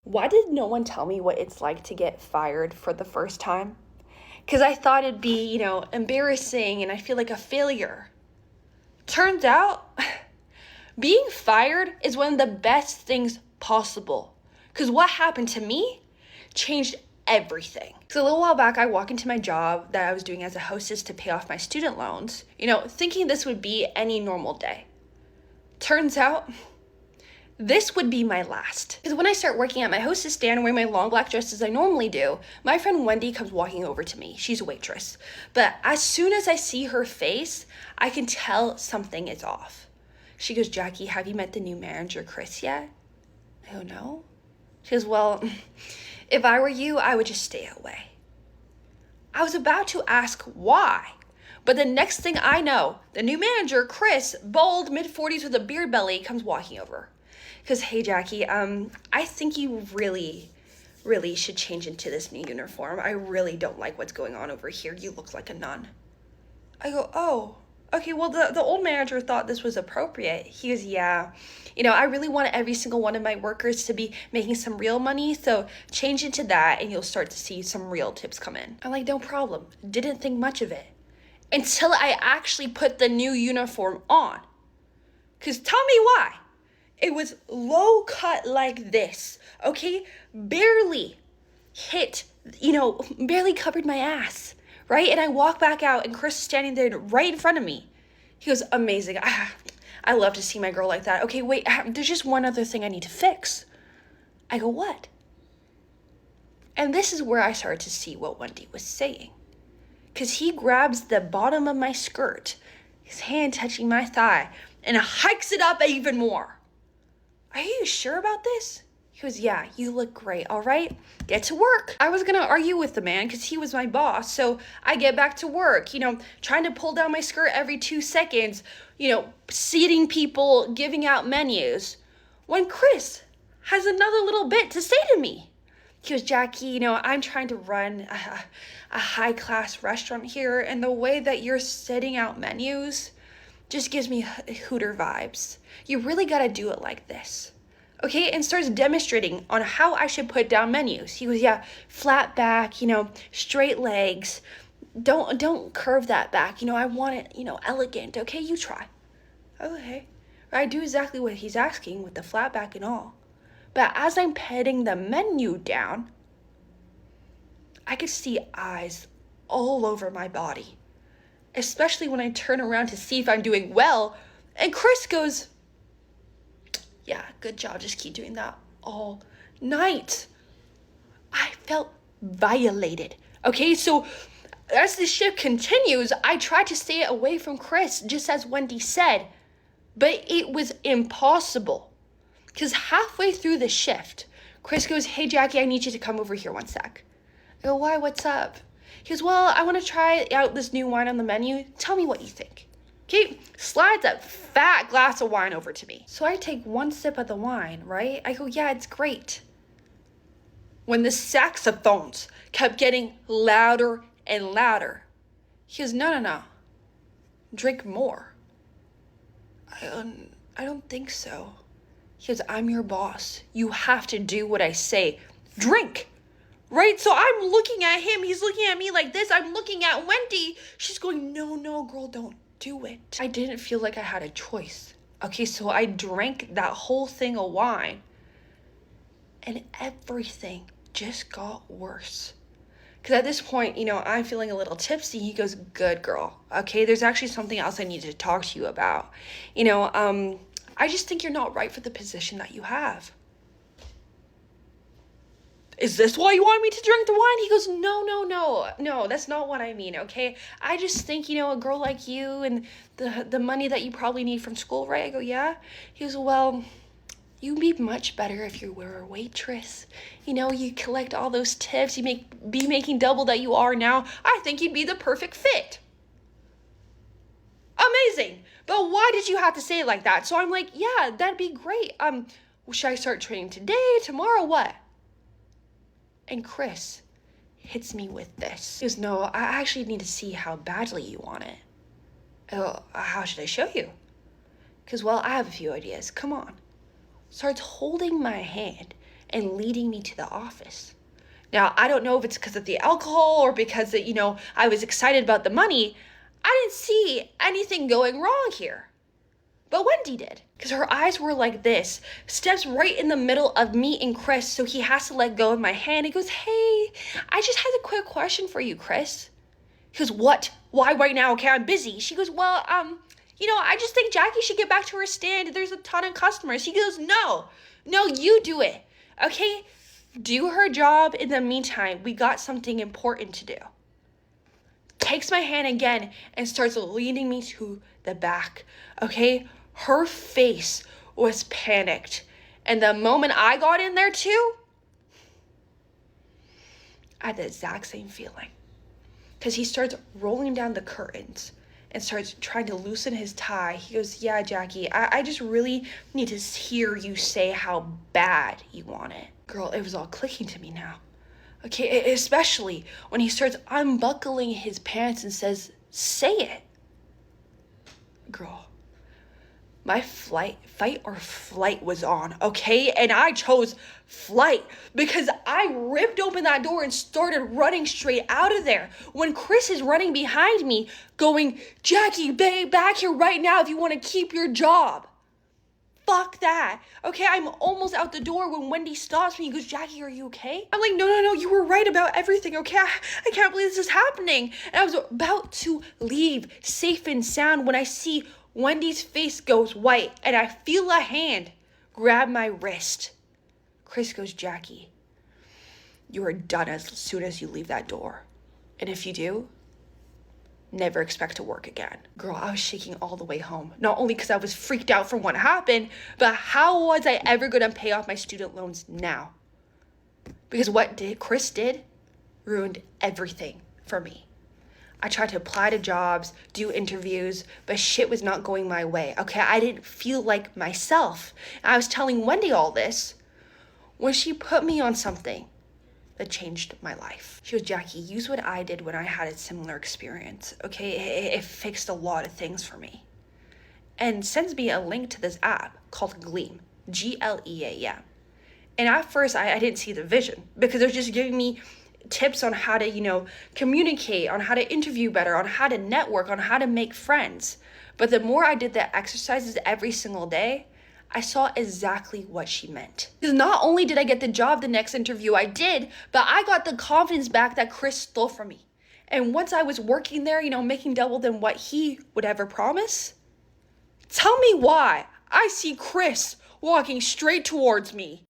Why did no one tell me what it's like to get fired for the first time? Because I thought it'd be, embarrassing and I feel like a failure. Turns out, being fired is one of the best things possible. Because what happened to me changed everything. So a little while back, I walked into my job that I was doing as a hostess to pay off my student loans, thinking this would be any normal day. Turns out, this would be my last. Because when I start working at my hostess stand wearing my long black dress as I normally do, my friend Wendy comes walking over to me. She's a waitress. But as soon as I see her face, I can tell something is off. She goes, "Jackie, have you met the new manager, Chris, yet?" I go, "No." She goes, "Well, if I were you, I would just stay away." I was about to ask why. But the next thing I know, the new manager, Chris, bald, mid-40s with a beard belly, comes walking over. Because, "Hey, Jackie, I think you really should change into this new uniform. I really don't like what's going on over here. You look like a nun." I go, "Oh, okay, well, the old manager thought this was appropriate." He goes, "Yeah, I really want every single one of my workers to be making some real money, so change into that and you'll start to see some real tips come in." I'm like, "No problem." Didn't think much of it until I actually put the new uniform on. Because tell me why. It was low cut like this, okay? Barely hit, barely covered my ass, right? And I walk back out and Chris is standing there right in front of me. He goes, "Amazing. I love to see my girl like that. Okay, wait, there's just one other thing I need to fix." I go, "What?" And this is where I started to see what Wendy was saying. Because he grabs the bottom of my skirt, his hand touching my thigh, and hikes it up even more. "Are you sure about this?" He goes, "Yeah, you look great, all right? Get to work." I was gonna argue with the man because he was my boss, so I get back to work, trying to pull down my skirt every 2 seconds, seating people, giving out menus, when Chris has another little bit to say to me. He goes, "Jackie, I'm trying to run a high-class restaurant here, and the way that you're setting out menus just gives me Hooter vibes. You really gotta do it like this." Okay, and starts demonstrating on how I should put down menus. He goes, "Yeah, flat back, straight legs. Don't curve that back. I want it, elegant. Okay, you try." Okay. I do exactly what he's asking with the flat back and all. But as I'm petting the menu down, I could see eyes all over my body. Especially when I turn around to see if I'm doing well. And Chris goes, "Yeah, good job. Just keep doing that all night." I felt violated. Okay, so as the shift continues, I try to stay away from Chris, just as Wendy said. But it was impossible. Because halfway through the shift, Chris goes, "Hey, Jackie, I need you to come over here one sec." I go, "Why? What's up?" He goes, "Well, I want to try out this new wine on the menu. Tell me what you think." Okay, slides a fat glass of wine over to me. So I take one sip of the wine, right? I go, "Yeah, it's great." When the saxophones kept getting louder and louder, he goes, No. Drink more." I don't think so." He goes, "I'm your boss. You have to do what I say. Drink." Right? So I'm looking at him. He's looking at me like this. I'm looking at Wendy. She's going, No, girl, don't do it." I didn't feel like I had a choice. Okay, so I drank that whole thing of wine. And everything just got worse. Because at this point, I'm feeling a little tipsy. He goes, "Good girl. Okay, there's actually something else I need to talk to you about. I just think you're not right for the position that you have." "Is this why you want me to drink the wine?" He goes, No, that's not what I mean, okay? I just think, a girl like you and the money that you probably need from school, right? I go, "Yeah." He goes, "Well, you'd be much better if you were a waitress. You collect all those tips, be making double that you are now. I think you'd be the perfect fit." Amazing. But why did you have to say it like that? So I'm like, "Yeah, that'd be great. Should I start training today, tomorrow, what?" And Chris hits me with this. He goes, "No, I actually need to see how badly you want it." I go, "How should I show you?" Because, well, I have a few ideas. Come on. Starts holding my hand and leading me to the office. Now, I don't know if it's because of the alcohol or because, I was excited about the money. I didn't see anything going wrong here. But Wendy did, because her eyes were like this, steps right in the middle of me and Chris, so he has to let go of my hand. He goes, "Hey, I just had a quick question for you, Chris." He goes, "What? Why right now? Okay, I'm busy." She goes, "Well, I just think Jackie should get back to her stand. There's a ton of customers." He goes, No, you do it, okay? Do her job. In the meantime, we got something important to do." Takes my hand again and starts leading me to the back, okay? Her face was panicked. And the moment I got in there too, I had the exact same feeling. Because he starts rolling down the curtains and starts trying to loosen his tie. He goes, "Yeah, Jackie, I just really need to hear you say how bad you want it." Girl, it was all clicking to me now. Okay, especially when he starts unbuckling his pants and says, "Say it." Girl, my fight or flight was on, okay? And I chose flight because I ripped open that door and started running straight out of there when Chris is running behind me going, "Jackie, babe, back here right now if you want to keep your job." Fuck that. Okay, I'm almost out the door when Wendy stops me and goes, "Jackie, are you okay?" I'm like, no, you were right about everything, okay? I can't believe this is happening. And I was about to leave safe and sound when I see Wendy's face goes white and I feel a hand grab my wrist. Chris goes, "Jackie, you are done as soon as you leave that door. And if you do, never expect to work again." Girl, I was shaking all the way home. Not only because I was freaked out from what happened, but how was I ever going to pay off my student loans now? Because what Chris did ruined everything for me. I tried to apply to jobs, do interviews, but shit was not going my way. Okay, I didn't feel like myself. And I was telling Wendy all this when she put me on something that changed my life. She goes, "Jackie, use what I did when I had a similar experience, okay? It fixed a lot of things for me." And sends me a link to this app called Gleam, Gleam. And at first, I didn't see the vision because it was just giving me tips on how to, communicate, on how to interview better, on how to network, on how to make friends. But the more I did the exercises every single day, I saw exactly what she meant. Because not only did I get the job the next interview I did, but I got the confidence back that Chris stole from me. And once I was working there, making double than what he would ever promise, tell me why I see Chris walking straight towards me.